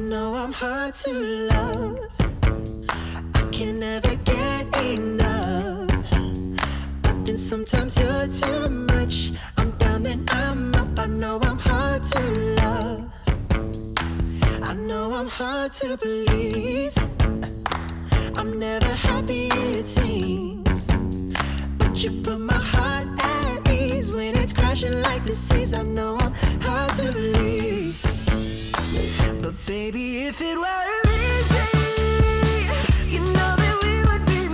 know I'm hard to love. I can never get enough. But then sometimes you're too much. I'm down then I'm up. I know I'm hard to love. I know I'm hard to please. I'm never happy it seems. But you put my heart at ease when it's crashing like the seas. I know I'm hard to release. But baby, if it were easy, you know that we would be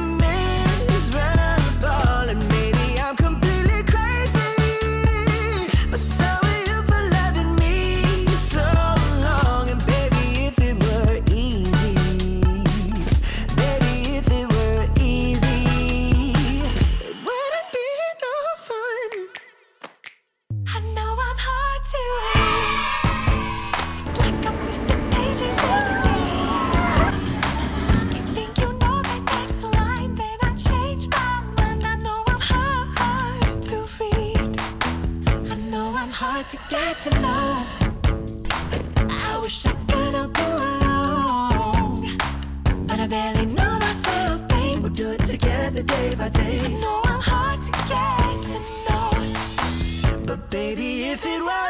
miserable. And maybe I'm completely crazy, but so are you for loving me so long. And baby, if it were easy, baby, if it were easy, it wouldn't be no fun. I know I'm hard to read. It's like I'm missing pages every day. You think you know the next line, then I change my mind. I know I'm hard to read. I know I'm hard to get to know. I wish I could all go along, but I barely know myself, babe. We'll do it together day by day. I know I'm hard to get to know, but baby, if it were